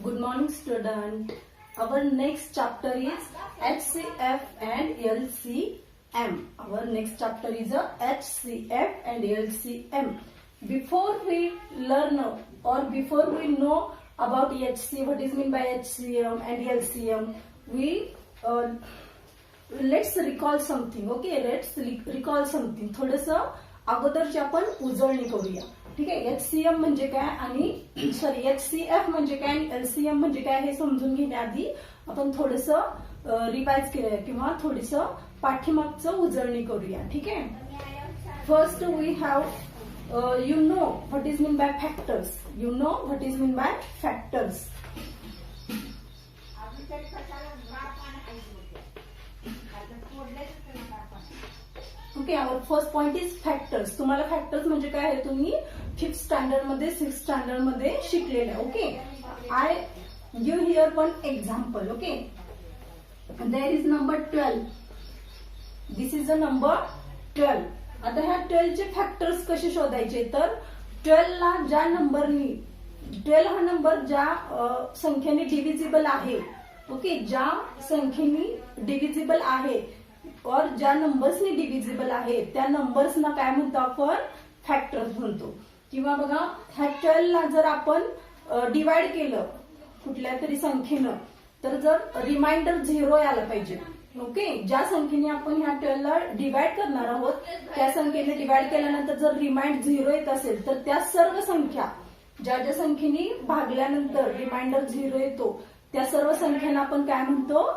Good morning, student. Our next chapter is HCF and LCM. Our next chapter is a HCF and LCM. Before we learn or before we know about HCF, what is mean by HCM and LCM, we let's recall something. Okay, let's recall something. थोडंसं अगोदरची आपण उजळणी करूया. ठीक आहे. HCM म्हणजे काय आणि sorry HCF म्हणजे काय आणि एलसीएम म्हणजे काय हे समजून घेण्याआधी आपण थोडंसं रिवाइज करूया किंवा थोडंसं पाठीमागचं उजळणी करूया. ठीक आहे. First we have you know what is mean by factors. You know what is mean by factors. Okay. Our first point is factors. तुम्हाला फॅक्टर्स म्हणजे काय आहे तुम्ही 5th स्टँडर्ड मध्ये 6th स्टँडर्ड मध्ये शिकलेले. Okay. I give here one example. Okay. There is number 12. This is a number 12. आता ह्या 12 चे फॅक्टर्स कसे शोधायचे तर 12 ला ज्या नंबरनी 12 हा नंबर ज्या संख्येने डिव्हिजिबल आहे. ओके. ज्या संख्येने डिव्हिजिबल आहे और ज्या नंबर्सनी डिव्हिजिबल आहे त्या नंबर्सना काय म्हणतो आपण फॅक्टर्स म्हणतो. किंवा बघा ह्या 12 ला जर आपण डिवाइड केलं कुठल्या तरी संख्येनं तर जर रिमाइंडर 0 यायला पाहिजे. ओके. ज्या संख्येने आपण ह्या 12 ला डिवाइड करणार आहोत त्या संख्येने डिवाइड केल्यानंतर जर रिमाइंड 0 येत असेल तर त्या सर्व संख्या ज्या ज्या संख्येने भागल्यानंतर रिमाइंडर 0 येतो त्या सर्व संख्यांना आपण काय म्हणतो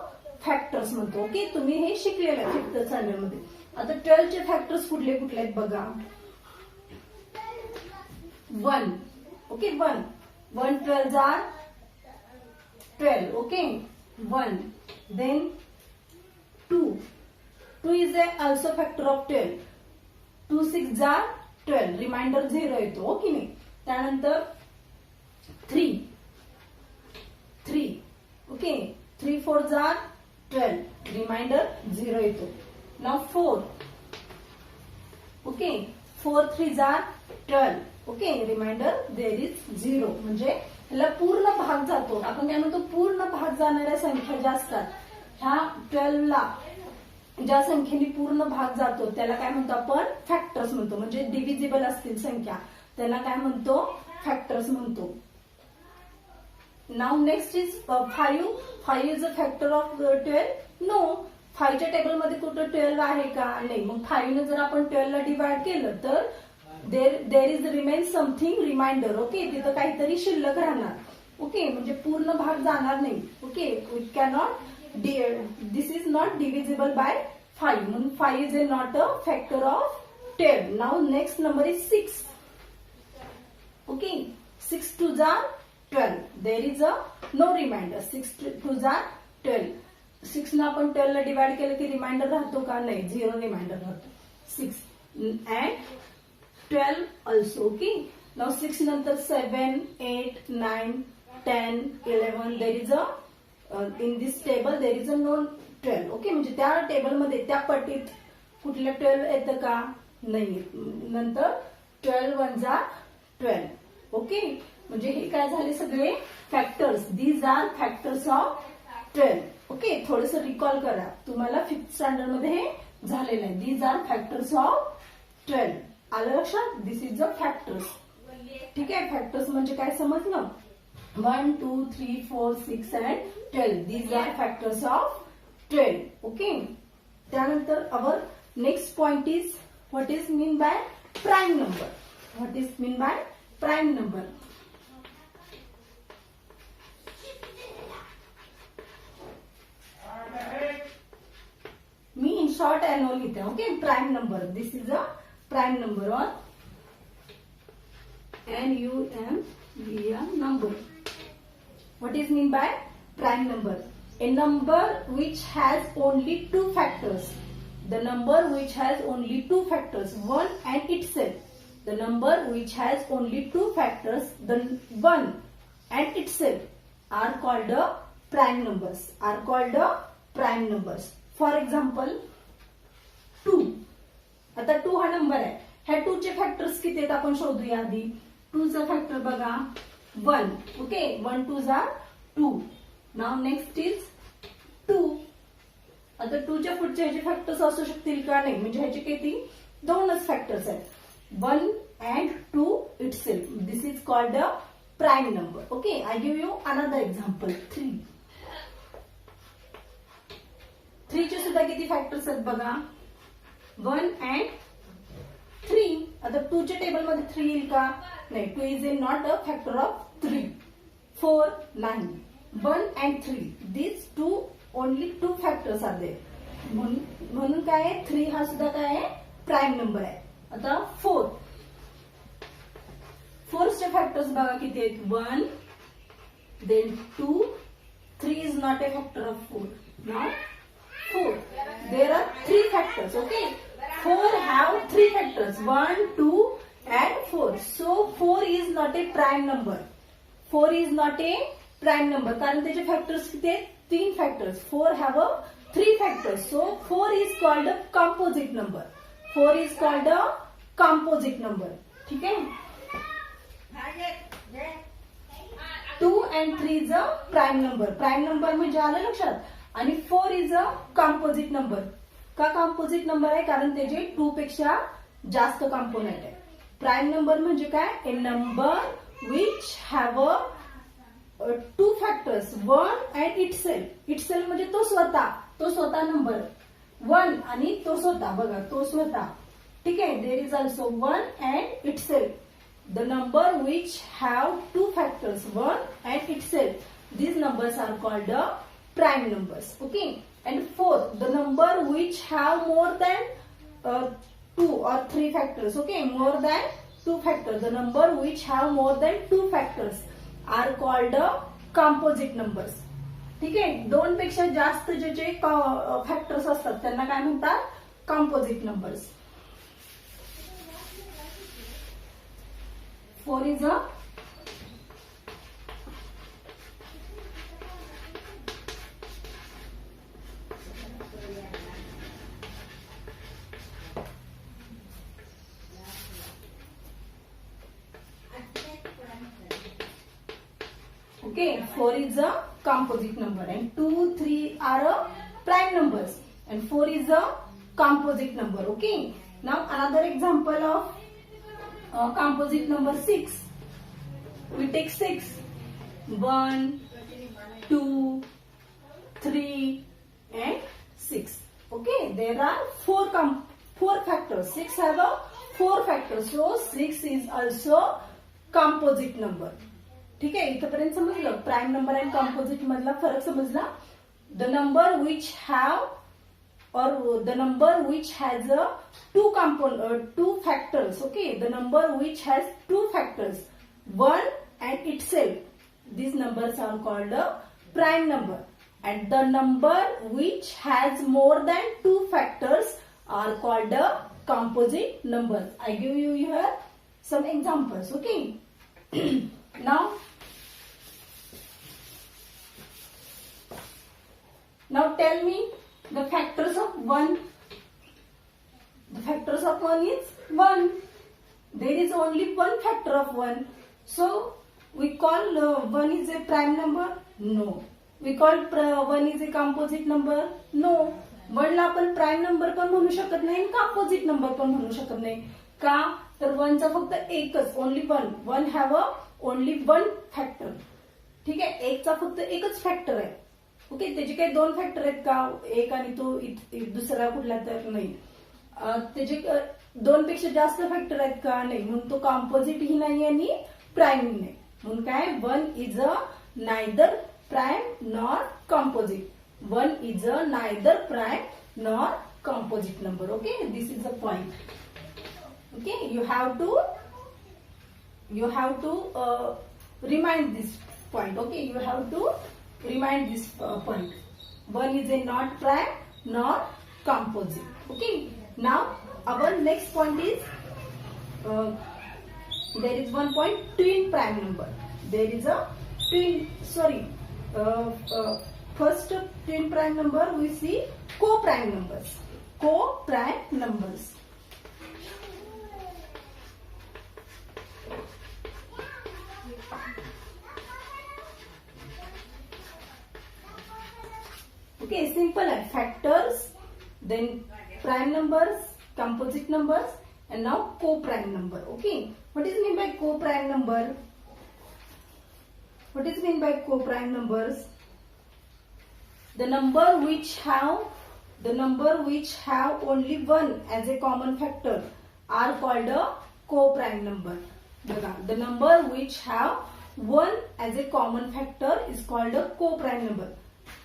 फॅक्टर्स म्हणतो. ओके. तुम्ही हे शिकलेलं आहे 5th स्टँडर्ड मध्ये. आता 12 चे फॅक्टर्स कुठले कुठले आहेत बघा. 1. Okay. 1 12 are 12. Okay. 1. Then 2 is also factor of 12. 2 6 are 12. Reminder 0 येतो. ओके नाही. त्यानंतर 3. ओके. 3 4 आर 12. रिमाइंडर 0 येतो. Now 4. Okay. 4 3 are 12. Okay. Reminder there is 0. म्हणजे ह्याला पूर्ण भाग जातो. आपण काय म्हणतो पूर्ण भाग जाणाऱ्या संख्या ज्या असतात ह्या 12 ला ज्या संख्येने पूर्ण भाग जातो त्याला काय म्हणतो आपण फॅक्टर्स म्हणतो. म्हणजे डिव्हिजिबल असतील संख्या त्याला काय म्हणतो फॅक्टर्स म्हणतो. Now next is 5. 5 is a factor of 12. No. 5 च्या टेबलमध्ये कुठं 12 आहे का नाही. मग 5 ने जर आपण 12 ला डिवाइड केलं तर there is remain something reminder. Okay. तिथं काहीतरी शिल्लक राहणार. ओके. म्हणजे पूर्ण भाग जाणार नाही. Okay. It cannot this is not divisible by 5 म्हणून 5 is a not a factor of 12. Now next number is 6. Okay. 6 2 are 12. There is a no reminder. 6 2 are 12. 6 ना आपण 12 ला डिवाइड केलं की रिमाइंडर राहतो का नाही. 0 रिमाइंडर राहतो. 6 अँड 12 ऑल्सो. ओके. नाउ 6 नंतर 7 8 9 10 11. There is a in this table there is a no 12. Okay. म्हणजे त्या टेबलमध्ये त्या पट्टीत कुठल्या 12 येतं का नाही. नंतर 12 1 आर 12. ओके. म्हणजे हे काय झाले सगळे factors. These are factors of 12. Okay. थोडंसं रिकॉल करा. तुम्हाला 5th स्टँडर्ड मध्ये हे झालेलं आहे. These are factors of 12. आलं लक्षात. This is a factors. ठीक आहे. फॅक्टर्स म्हणजे काय समजलं. 1 2 3 4 6 and 12. These are factors of 12. Okay. त्यानंतर our next point is what is mean by prime number. What is mean by prime number. मी in short एनो लिहिते. Okay. Prime number. This is a prime number on NUMBR number. What is mean by prime number? A number which has only two factors. The number which has only two factors, one and itself. The number which has only two factors, the one and itself are called a prime numbers. Are called a prime numbers. For example, 2. आता 2 हा number आहे. ह्या 2 चे factors किती आहेत आपण शोधूया आधी. 2 चा फॅक्टर बघा 1. ओके. 1 2 आर 2. नाव नेक्स्ट इज 2. आता 2च्या पुढचे ह्याचे फॅक्टर्स असू शकतील का? नाही. म्हणजे ह्याचे किती? दोनच फॅक्टर्स आहेत. 1 and 2 itself. This is called a prime number. Okay, I give you another example. 3. 3 चे सुद्धा किती फॅक्टर्स आहेत बघा? 1 and 3. आता 2 च्या टेबल मध्ये 3 येईल का? नाही. 2 is not a factor of 3. 4, 9. 1 and 3. These two only 2 factors are there. म्हणून काय आहे? 3 हा सुद्धा काय आहे? प्राईम नंबर आहे. आता 4. 4 चे फॅक्टर्स बघा किती आहेत? 1, then 2. 3 is not a factor of 4. Now 4. There are 3 factors. Okay. 4 have 3 factors. 1, 2 and 4. So 4 is not a prime number. 4 is not a prime number. कारण त्याचे फॅक्टर्स किती आहेत? 3 factors. 4 have a 3 factors. So 4 is called a composite number. 4 is called a composite number. ठीक आहे? 2 and 3 is a prime number. Prime number म्हणजे आलं लक्षात? आणि 4 is a composite number. का composite number आहे? कारण त्याचे 2 पेक्षा जास्त कॉम्पोनंट आहे. प्राईम नंबर म्हणजे काय? A number which have a 2 factors. 1 and itself. Itself म्हणजे तो स्वतः नंबर. 1 आणि तो स्वतः. बघा, तो स्वतः. ठीक आहे? There is also 1 and itself. The number which have 2 factors, 1 and itself. These numbers are called the prime numbers. Okay. And 4, the number which have more than 2 or 3 factors. Okay. More than 2 factors. The number which have more than 2 factors are called the composite numbers. ठीक आहे? 2 पेक्षा जास्त जे factors असतात त्यांना काय म्हणतात? composite numbers. 4 is a okay. 4 is a composite number and 2, 3 are a prime numbers and 4 is a composite number. Okay. Now another example of composite number 6. We take 6. 1, 2, 3 and 6. Okay, there are 4 factors. 6 have a 4 factors. So 6 is also composite number. ठीक आहे? इथपर्यंत समजलं? Prime number आणि composite मधला फरक समजला? The number which have or the number which has a 2 factors. Okay, the number which has 2 factors, 1 and itself. These numbers are called a prime number. And the number which has more than 2 factors are called a composite numbers. I give you here some examples. Okay. Now tell me the factors of 1. The factors of 1 is 1. There is only one factor of 1. So we call 1 is a prime number? No. We call 1 is a composite number? No. 1 ला आपण prime number पण म्हणू शकत नाही, composite number पण म्हणू शकत नाही. का? तर 1 चा फक्त एकच, ओनली 1. 1 have only 1 factor. ठीक आहे? 1 चा फक्त एकच फॅक्टर आहे. ओके. त्याचे काही 2 फॅक्टर आहेत का? एक आणि तो दुसरा कुठला तर नाही. त्याचे 2 पेक्षा जास्त फॅक्टर आहेत का? नाही. म्हणून तो कॉम्पोजिट ही नाही आणि प्राईम ही नाही. म्हणून काय? 1 is a neither prime nor composite. 1 is a neither prime nor composite number. Okay, this is the point. Okay, you have to remind this point. Okay, you have to remind this point. 1 is a not prime nor composite. Okay, now our next point is there is one point, twin prime number. There is a first twin prime number we see co-prime numbers. Co-prime numbers. Okay, simple आहे. Factors, then prime numbers, composite numbers, and now co-prime number. Okay, what is mean by co-prime number? What is mean by co-prime numbers? The number which have only one as a common factor are called a co-prime number. The number which have one as a common factor is called a co-prime number.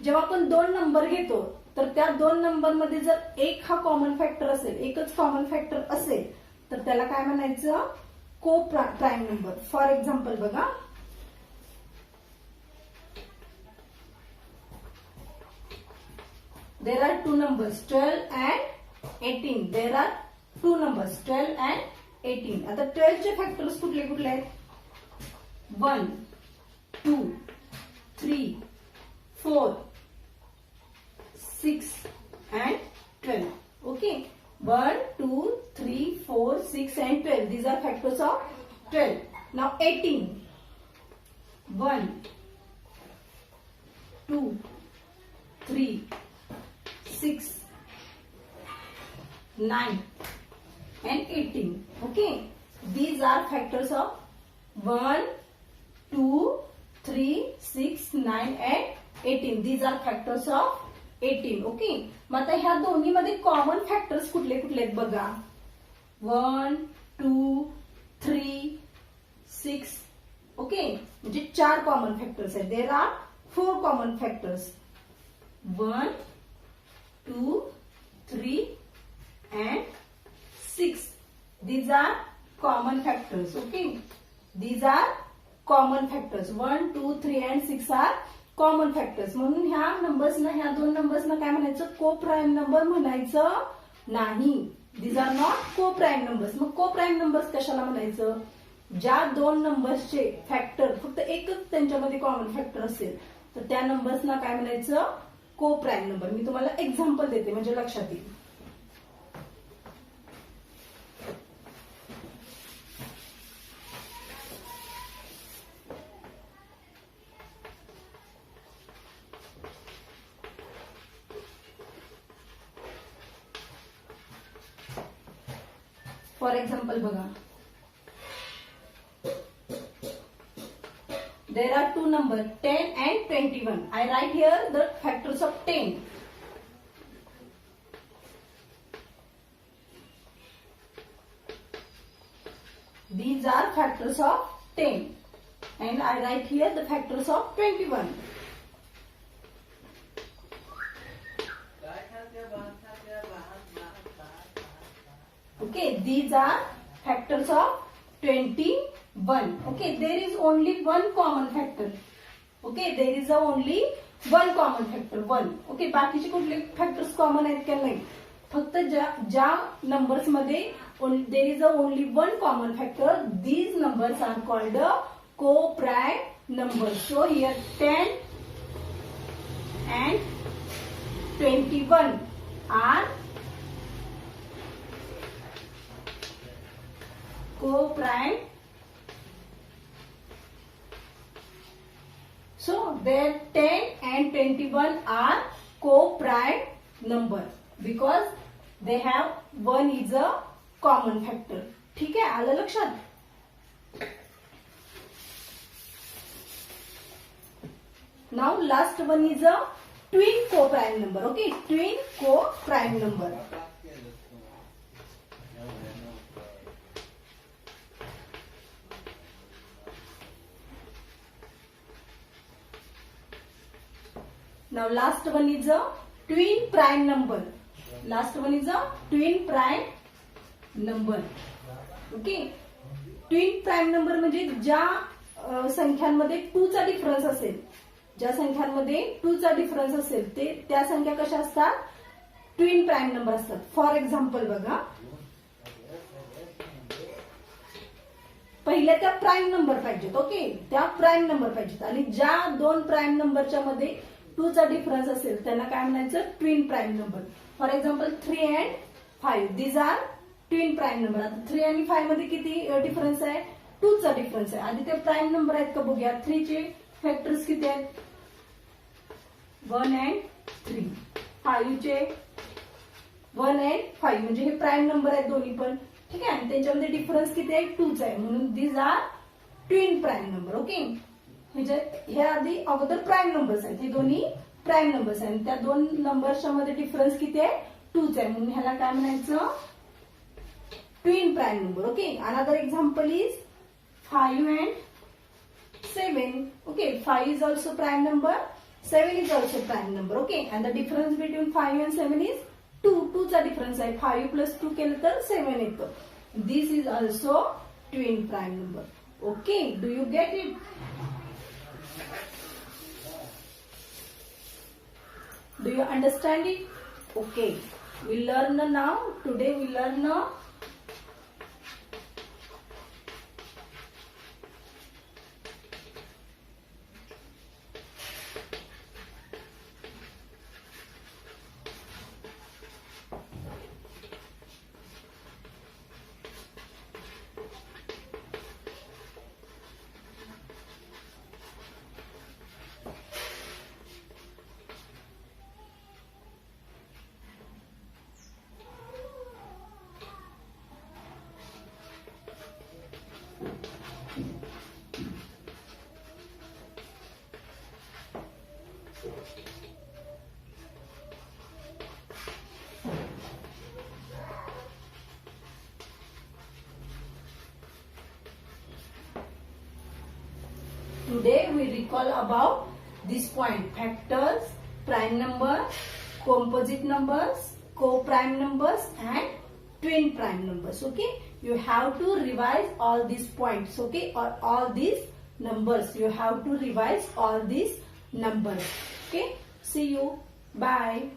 जेव्हा आपण दोन number घेतो तर त्या दोन number मध्ये जर एक हा कॉमन फॅक्टर असेल, एकच कॉमन फॅक्टर असेल, तर त्याला काय म्हणायचं? को प्राईम नंबर. फॉर एक्झाम्पल बघा, there are two numbers 12 and 18. There are two numbers 12 and 18. आता 12 चे फॅक्टर्स कुठले कुठले आहेत? 1, 2, 3, 4, 6 and 12. Okay, 1, 2, 3, 4, 6 and 12. These are factors of 12. Now 18. 1, 2, 3, 6, 9 and 18. Okay, these are factors of 1, 2, 3, 6, 9 and 18. These are factors of 18. Okay, मग आता ह्या दोन्ही मध्ये कॉमन फॅक्टर्स कुठले कुठले आहेत बघा. 1, 2, 3, 6. ओके, म्हणजे 4 कॉमन फॅक्टर्स आहेत. There are 4 common factors. 1, 2, 3 and 6. These are common factors. Okay, these are common factors. 1, 2, 3 and 6 are common factors. म्हणून ह्या नंबर्सना, ह्या दोन नंबर्सना काय म्हणायचं? को प्राईम नंबर म्हणायचं नाही. दीज आर नॉट को प्राईम नंबर्स. मग को प्राईम नंबर्स कशाला म्हणायचं? ज्या दोन नंबर्सचे फॅक्टर फक्त एकच त्यांच्यामध्ये कॉमन फॅक्टर असेल तर त्या नंबर्सना काय म्हणायचं? को प्राईम नंबर. मी तुम्हाला एक्झाम्पल देते म्हणजे लक्षात येईल. फॉर एक्झाम्पल बघा, there are two numbers 10 and 21. I write here the factors of 10. These are factors of 10 and I write here the factors of 21. Okay, these are factors of 21. Okay, there is only one common factor. Okay, there is only one common factor, 1. Okay, बाकीचे कुठले factors common आहेत का? नाही. फक्त ज्या numbers मध्ये there is only one common factor, these numbers are called co-prime numbers. So here 10 and 21 are co-prime. So there 10 and 21 are co-prime number because they have one is a common factor. ठीक आहे, आलं लक्षात? Now last one is a twin co-prime number. Okay, twin co-prime number. Now last one is a twin prime number. Last one is a twin prime number. Okay, twin prime number म्हणजे ज्या संख्यांमध्ये 2 चा difference असेल, ज्या संख्यांमध्ये 2 चा difference असेल ते त्या संख्या कशा असतात? ट्विन प्राईम नंबर असतात. फॉर एक्झाम्पल बघा, पहिल्या त्या प्राईम नंबर पाहिजेत. ओके, त्या प्राईम नंबर पाहिजेत आणि ज्या दोन प्राईम नंबरच्या मध्ये 2 चा डिफरन्स असेल त्यांना काय म्हणायचं? Twin prime number. For example 3 and 5. These are twin prime number. आता 3 आणि 5 मध्ये किती डिफरन्स आहे? 2 चा डिफरन्स आहे. आधी ते प्राईम नंबर आहेत का बघूया. 3 चे फॅक्टर्स किती आहेत? 1 and 3. 5 चे 1 and 5 म्हणजे हे प्राईम नंबर आहेत दोन्ही पण. ठीक आहे. आणि त्यांच्यामध्ये डिफरन्स किती आहे? 2च आहे. म्हणून these are twin prime number. Okay. हे आधी अगोदर प्राईम नंबर्स आहेत. हे दोन्ही प्राईम नंबर्स आहेत. त्या दोन नंबर्सच्या मध्ये डिफरन्स किती आहे? 2च आहे. म्हणून ह्याला काय म्हणायचं? Twin prime number. Okay. Another example is 5 and 7. Okay, 5 is also prime number, 7 is also prime number. Okay, and the difference between 5 and 7 is 2. 2 चा difference आहे. 5 plus 2 केलं तर 7 येतं. This is also twin prime number. Okay, do you get it? Do you understand it? Okay, we learn now. Today we learn Today we recall about this point: factors, prime number, composite numbers, co-prime numbers and twin prime numbers. Okay, you have to revise all these points. Okay, or all these numbers. You have to revise all these numbers. Okay, see you. Bye.